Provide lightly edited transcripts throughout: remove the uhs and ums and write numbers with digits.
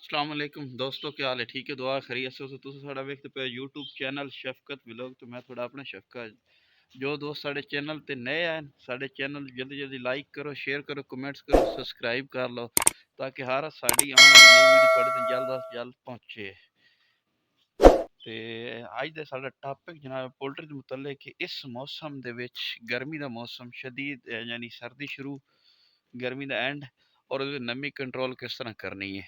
अस्सलाम वालेकुम दोस्तों, क्या हाल है? ठीक है, दुआ खैरियत से हो। तुसीं साडा वेखदे पे यूट्यूब चैनल शफकत व्लॉग। तो मैं थोड़ा अपना शफकत। जो दोस्त साडे चैनल ते नए हैं, साडे चैनल जल्दी जल्दी लाइक करो, शेयर करो, कमेंट्स करो, सब्सक्राइब कर लो, ताकि हर साड़ी आने वाली नई वीडियो थोड़े तक जल्द अज जल्द पहुँचे। ते अज दे साडा टॉपिक जनाब पोल्ट्री दे मुतल्लिक कि इस मौसम दे विच गर्मी दा मौसम शदीद यानी सर्दी शुरू, गर्मी दा एंड, और ओहदे नमी कंट्रोल किस तरह करनी है।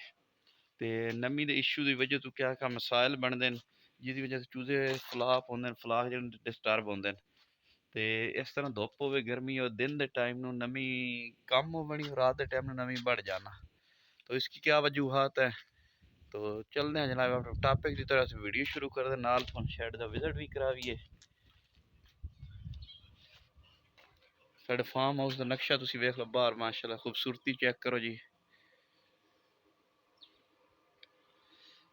ते नमी दे इशू की वजह तो क्या क्या मसाइल बनते हैं, जिसकी वजह से चूजे फलाप होंगे, फलाक जो डिस्टर्ब होंगे। तो इस तरह धुप हो, गर्मी हो, दिन के टाइम नमी कम हो बनी, रात के टाइम नमी बढ़ जाना। तो इसकी क्या वजूहत है? तो चलते हैं जनाब अपने टॉपिक की तरह से वीडियो शुरू कर दे, नाल तुहानू शेड का विजिट भी कराइए। साढ़े फार्म हाउस का नक्शा तुम वेख लो बाहर, माशाल्लाह खूबसूरती चेक करो जी।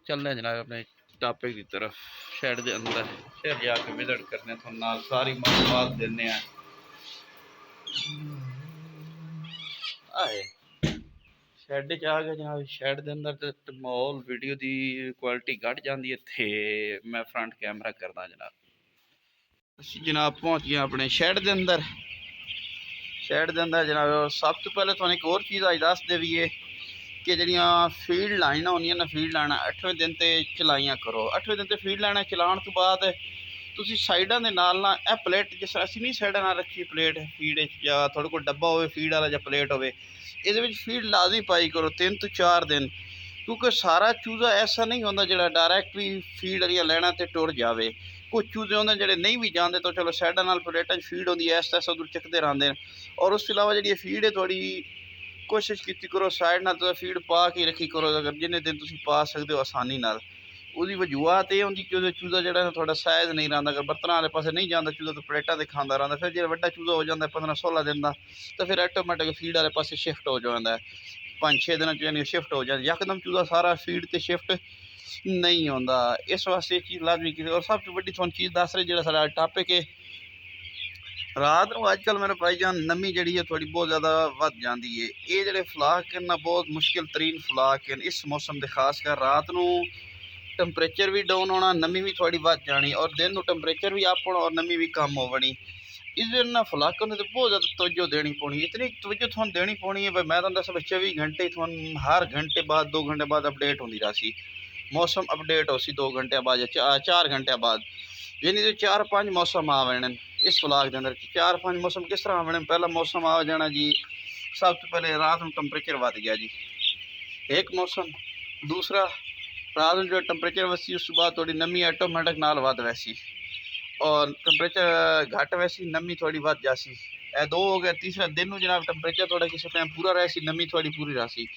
चलते हैं जनाब अपने टॉपिक की तरफ। शेड के अंदर फिर जाके विजिट करने, थोड़ा नाल सारी मालूमात देने हैं। आए शेड च आ गए जनाब। शेड के अंदर तो माहौल वीडियो की क्वालिटी घट जाती है, थे मैं फ्रंट कैमरा करदा जनाब। असीं जनाब पहुंच गए अपने शेड के अंदर। शेड के अंदर जनाब सब तो पहले तुहानू एक और चीज़ अज दस देवीए कि जड़ियाँ फील्ड लाइनां होंदियां ना, फील्ड लाइनां 8वें दिन ते चलाइयां करो। 8वें दिन ते फील्ड लाइनां चलाउण तो बाद तुसीं साइडां दे नाल ना ए प्लेट, जिस तरह असीं नहीं साइडां नाल रखी प्लेट फीड या थोड़े कोल डब्बा होवे फीड वाला या प्लेट होवे, इहदे विच फीड लाजमी पाई करो 3 तो 4 दिन। क्योंकि सारा चूजा ऐसा नहीं होंदा जिहड़ा डायरैक्ट भी फीड वालियां लैना ते टुर जावे। कुछ चूजे होंदे जिहड़े नहीं भी जांदे, तो चलो साइडां नाल प्लेटां फीड होंदी है, ऐसा उधर चकदे रहिंदे न। और उस तो इलावा जिहड़ी फीड है थोड़ी कोशिश की करो साइड नाल तो फीड पा के रखी करो, अगर जिन्ने दिन तुम पा सकते हो आसानी नाल। उसकी वजूहत यह होंगी कि चूजा जो थोड़ा साइज नहीं रहा, अगर बर्तन वाले पास नहीं जाता चूजा तो प्लेटा तो खाता रहा। फिर जो व्डा चूजा हो जाता है 15-16 दिन का, तो फिर ऑटोमैटिक फीड वाले पास शिफ्ट हो जाता है। 5-6 दिन यानी शिफ्ट हो जाता है, यकदम चूजा सारा फीड से शिफ्ट नहीं होता। इस वास्ते चीज़ लाजमी की। और सब तो वही थोड़ी चीज़ दस रहे जो सारा टॉपिक है, रात को अजकल मेरे भाई जान नमी जी है थोड़ी बहुत ज़्यादा वध जाती है। ये जोड़े फलाक ना बहुत मुश्किल तरीन फलाक हैं इस मौसम के, खासकर रात को टैंपरेचर भी डाउन होना, नमी भी थोड़ी वध जानी, और दिन को टैंपरेचर भी अप होना और नमी भी कम हो बनी। इस दिन ना फलाकों तो बहुत ज़्यादा तवज्जो देनी पौनी, इतनी तवज्जो थोड़ा देनी पौनी है भाई। मैं तो दस 24 घंटे थोड़ा हर घंटे बाद 2 घंटे बाद अपडेट होती रही। मौसम अपडेट हो सी 2 घंटे बाद या 4 घंटे बाद, यानी तो 4-5 मौसम आ वेने इस व्लॉग के अंदर। 4-5 मौसम किस तरह आने? पहला मौसम आ जाना जी, सब तो पहले रात में टैंपरेचर वध गया जी, एक मौसम। दूसरा, रात में जो टैंपरेचर वसी उस बाद थोड़ी नमी ऑटोमैटिक नाल वध वैसी, और टैंपरेचर घट वैसी नमी थोड़ी वध जासी। ए 2 हो गया। तीसरा, दिन में जनाब टैंपरेचर थोड़ा किसी टाइम पूरा रहसी, नमी थोड़ी पूरी रहसी।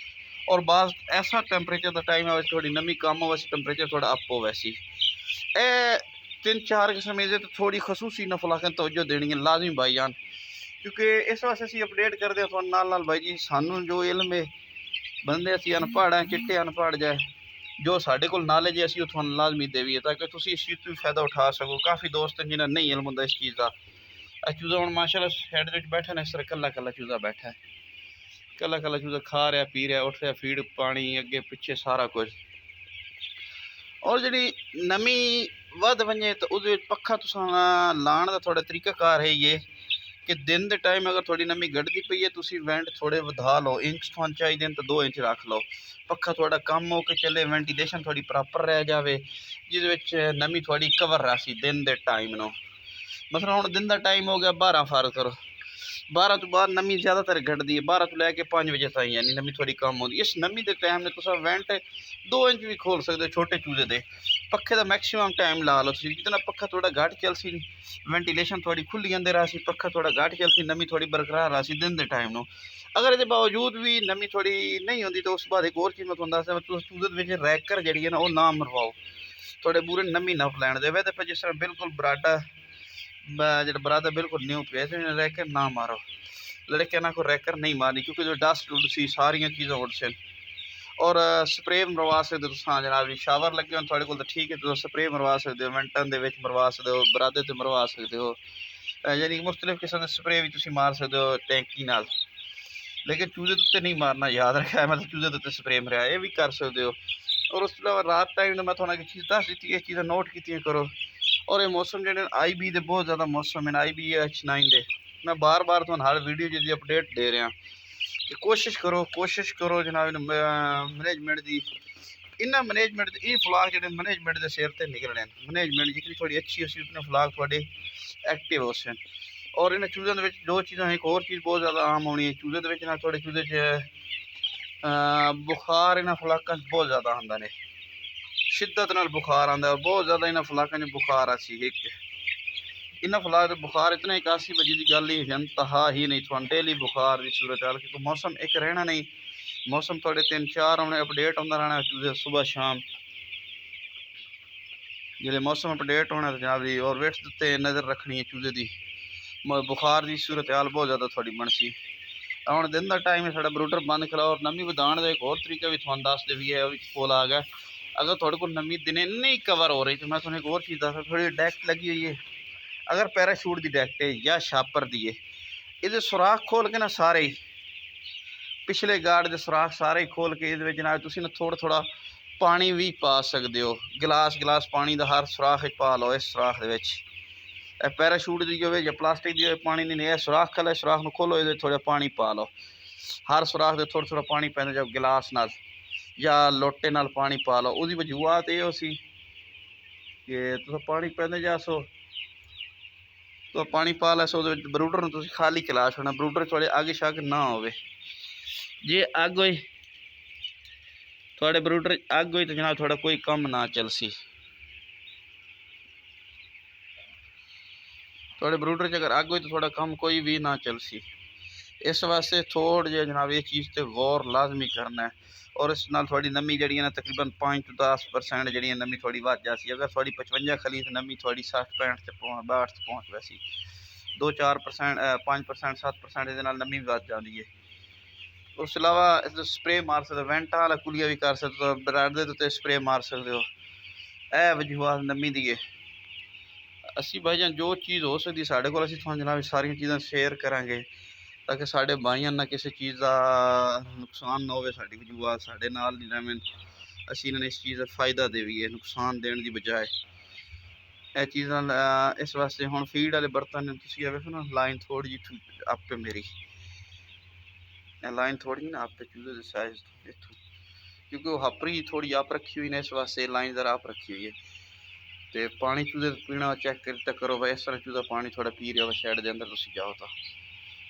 और बाद ऐसा टैंपरेचर का टाइम है थोड़ी नमी कम हो वैसी, टैंपरेचर थोड़ा अप हो वैसी। ए 3-4 किस्म तो थोड़ी खसूसी नफलाकन तवज्जो देनी है लाजमी भाई जान, क्योंकि इस वास्ते असीं अपडेट करते हैं नाल भाई जी। सानू जो इल्म है, बंदे असीं अनपढ़ हैं, चिट्टे अनपढ़ जाए, जो साढ़े कोल नॉलेज है असीं तुहानू लाजमी देवीए, ताकि तुसीं इस चीज़ तो फायदा उठा सको। काफ़ी दोस्त हैं जिन्हें नहीं इल्म होंदा इस चीज़ का। चूजा हुण माशाल्लाह शेड विच बैठा ना, इस तरह कल्ला कल्ला चूजा बैठा है, कल्ला कल्ला चूजा खा रहा, पी रहा, उठ रहा, फीड पानी अगे पिछे सारा कुछ। और जी नमी वध वजे तो उस पखा तुसा लाण का थोड़ा तरीकाकार है ये कि दिन के टाइम अगर थोड़ी नमी घटती पई है, तुम वेंट थोड़े वधा लो। इंच थानू चाहिए तो 2 इंच रख लो। पखा थोड़ा कम हो के चले, वेंटिलेशन थोड़ी प्रॉपर रह जाए, जिस नमी थोड़ी कवर रही दिन के टाइम नो। मतलब हम दिन का टाइम हो गया 12 फर्क करो, 12 तो बाद नमी ज़्यादातर घटती है, 12 तो लैके 5 बजे तक, यानी नमी थोड़ी कम होती। इस नमी के टाइम में तुम वेंट 2 इंच भी खोल सकते हो छोटे चूजे दे। पखे का मैक्सीमम टाइम ला लो, जितना पखा थोड़ा घट चलसी, वेंटिलेशन थोड़ी खुली अंदर रही, पखा थोड़ा घट चलसी, नमी थोड़ी बरकरार रही दिन के टाइम नो। अगर ये बावजूद भी नमी थोड़ी नहीं होती, तो उस बाद एक और चीज़ मैं तुहानू दसदा, चूजे रैकर जी है ना, वो ना मरवाओ, थोड़े बुरे नमी ना फैलन दे। तो जिस तरह बिल्कुल बराडा जो बरादा बिल्कुल न्यू पे, रैकर ना मारो, लड़के ना को रैकर नहीं मारनी, क्योंकि जो डस्ट उड़सी सारिया चीज़ां उड़सन। और स्प्रे मरवा सकते हो तुम जनाब जी, शावर लगे हो थोड़े को तो ठीक है, तो स्प्रे मरवा सकते हो, मिनटन के मरवा सकते हो, बरादे तो मरवा सकते हो, यानी मुख्तलिफ किस्म के स्प्रे भी तुम मार सकते हो टैंकी नाल। लेकिन चूजे के उत्ते नहीं मारना, याद रखा है। मतलब चूजे के उत्ते स्प्रे मरिया ये भी कर सकते हो। और उस अलावा रात टाइम मैं थोड़ा चीज़ दस दी, चीज़ नोट की करो। और ये मौसम जो IB के बहुत ज़्यादा मौसम है, IBH9 के मैं बार बार तो हर वीडियो जी अपडेट दे रहा कि कोशिश करो जनाब मैनेजमेंट की इन्ना मैनेजमेंट ये फ्लाग जो मैनेजमेंट के सिर पर निकलने। मैनेजमेंट जितनी थोड़ी अच्छी उसी उतने फ्लाग थोड़े एक्टिव हो सन। और इन चूज़ों के दो चीज़ा, एक और चीज़ बहुत ज़्यादा आम होनी है चूज़े के थोड़े चूज़े बुखार इन्होंने फलाकों बहुत ज़्यादा आंदा ने, शिद्दत नाल बुखार आंदा है। बहुत ज़्यादा इन्होंने फलाकों बुखार आसी एक इन्होंने फलाक बुखार इतना एक आसी बजी की गल ही इंतहा ही नहीं थोड़ा डेली बुखार की सूरत हाल, क्योंकि मौसम एक रहना नहीं। मौसम थोड़े 3-4 आने अपडेट आता रहना चूज़े सुबह शाम जिले मौसम अपडेट होना तो जनाब जी। और वेट उत्ते नज़र रखनी है चूज़े की बुखार की सूरत हाल बहुत ज़्यादा थोड़ी बनसी। हम दिन का टाइम है, साढ़ा ब्रूडर बंद करा। और नमी वधाने का एक और तरीका भी थोड़ा दस दे भी है, फुल आ गया। अगर थोड़े को नमी दिने नहीं कवर हो रही तो मैं तुम्हें एक और चीज़ दस, थोड़ी डेक्ट लगी हुई है। अगर पैराशूट की डेक्ट है या छापर दी है, ये सुराख खोल के ना सारे ही पिछले गार्ड के सुराख सारे ही खोल के ये जनाब तुम थोड़ा थोड़ा पानी भी पा सकते हो। गिलास पानी का हर सुराख पा लो। इस सुराख पैराशूट की हो या प्लास्टिक की हो, पानी नहीं है सुराख खला, सुराख में खोलो, ये थोड़ा पानी पा लो। हर सुराख से थोड़ा थोड़ा पानी पैंदा, जब गिलास नाल या लोटे नाल पानी पा लो। उसकी वजूहत ये हो सी कि तुस पानी पैंदे जासो तो पानी पा लैसो, ब्रूडर में खाली चला छोड़ना। ब्रूडर थोड़े अग शग ना हो, जे अग हो थोड़े ब्रूडर अग हो तो जनाब थोड़ा कोई कम ना चलसी। थोड़े ब्रूडर च अगर अग हो तो थोड़ा कम कोई भी ना चलसी। इस वास्ते थोड़े जे जनाब ये चीज़ पर गौर लाजमी करना है। और इस नाल थोड़ी नमी जी ना तकरीबन 5 to 10% जी नमी थोड़ी बढ़ जाती। अगर थोड़ी 55 खली तो नमी थोड़ी 60-65 से 62 पहुँच वैसी 2-4% 5% 7% ये नमी भी बढ़ जाती है। उस अलावा स्प्रे मार सकते हो, वेंटा वाला कुलिया भी कर सकते हो, बराडे के उत्ते स्प्रे मार सकते हो। यह वजूहत नमी दी है। असी भाईजान जो चीज़ हो सकती साढ़े को जनाब सारिया चीज़ा शेयर करांगे ताकि साढ़े भाइयों ना किसी चीज़ का नुकसान ना हो। साड़ी वजूहत साढ़े नाल नहीं रहन, असी इन्हें इस चीज़ का फायदा देवीए नुकसान देने की बजाय। यह चीज़ा इस वास्ते हम फीड वाले बर्तन तुम वेखो ना, लाइन थोड़ी जी आप मेरी लाइन थोड़ी ना आप चूजे के साइज इतों, क्योंकि वो हपरी थोड़ी आप रखी हुई ने, इस वास्ते लाइन जरा आप रखी हुई है। तो पानी चूजे पीना चेक कर करो भाई, इस तरह चूजा पानी थोड़ा पी रहा हो शैड के अंदर तुम जाओ तो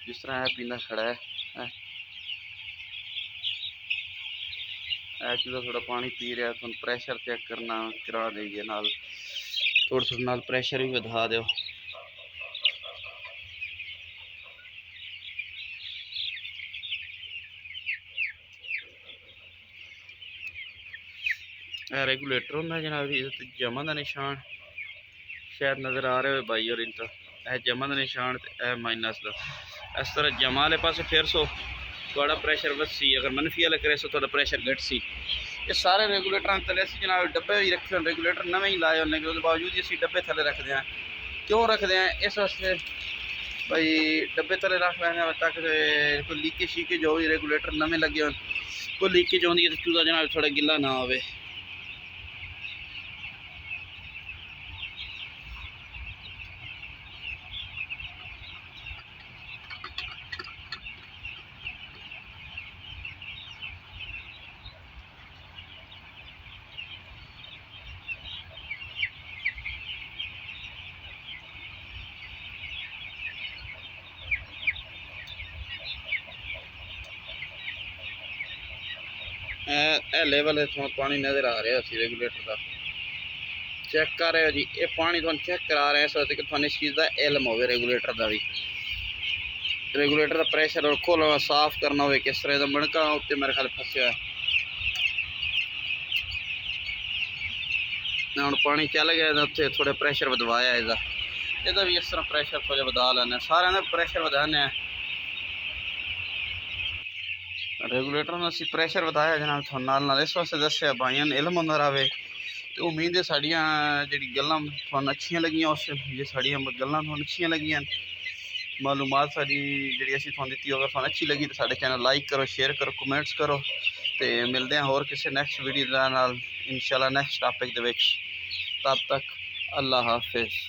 जिस तरह है पीना खड़ा है। चूजा थोड़ा पानी पी रहा है, तुम प्रेशर चेक करना करा देंगे नाल, थोड़ा थोड़ा नाल प्रेशर भी बढ़ा दो। रेगुलेटर होंगे जनाब, जमा का निशान शायद नज़र आ रहे हो भाई। और इनका जमा का निशान माइनस का, इस तरह जमा वाले पास फिर सो थोड़ा प्रेशर बसी, अगर मनफी वाले करे सो थोड़ा प्रेशर घट सी। ये सारे रेगूलेटर थले अस जनाब डब्बे भी रखे हो, रेगूलेटर नवे ही लाए होने के बावजूद ही अं डब्बे थले रखते हैं। क्यों रखते हैं? इस वास्ते भाई डब्बे थले रख लें ताकि कोई लीकेज शीकेज हो, रेगूलेटर नवे लगे हो, कोई लीकेज आती है तो चूजा जनाब थोड़ा गिला ना हो। लेवल पानी नज़र आ रहा है रेगूलेटर का, चेक कर रहे हो जी। ये पानी थोड़ा चेक करा रहे हैं इस वास्ते कि थोड़ा इस चीज़ का इल्म हो, रेगूलेटर का भी, रेगूलेटर का प्रेशर और खोलना साफ करना हो किस तरह का मणका उत्ते मेरे ख्याल फंसा है। हम पानी चल गया तो उत्थे थोड़ा प्रेशर बढ़वाया इसका भी इस तरह प्रेशर थोड़ा बढ़ा लें, सारे का प्रेशर बढ़ाने। रेगूलेटर में असी प्रेशर बताया जनाब थोड़ा नाल इस वास्ते दसिया भाइयों ने इल्म होंदा रहे। तो उम्मीद है साड़ियाँ जी गल्लां थोड़ा अच्छियां लगियां, उस जे साड़ियां गल्लां थोड़ा अच्छियां लगियां मालूमात सारी जी असी तुहानू दी अगर तुहानू अच्छी लगी तो साढ़े चैनल लाइक करो, शेयर करो, कमेंट्स करो। तो मिलते हैं होर किसी नैक्सट वीडियो नाल इंशाल्लाह नैक्सट टॉपिक दे विच। तब तक अल्लाह हाफिज़।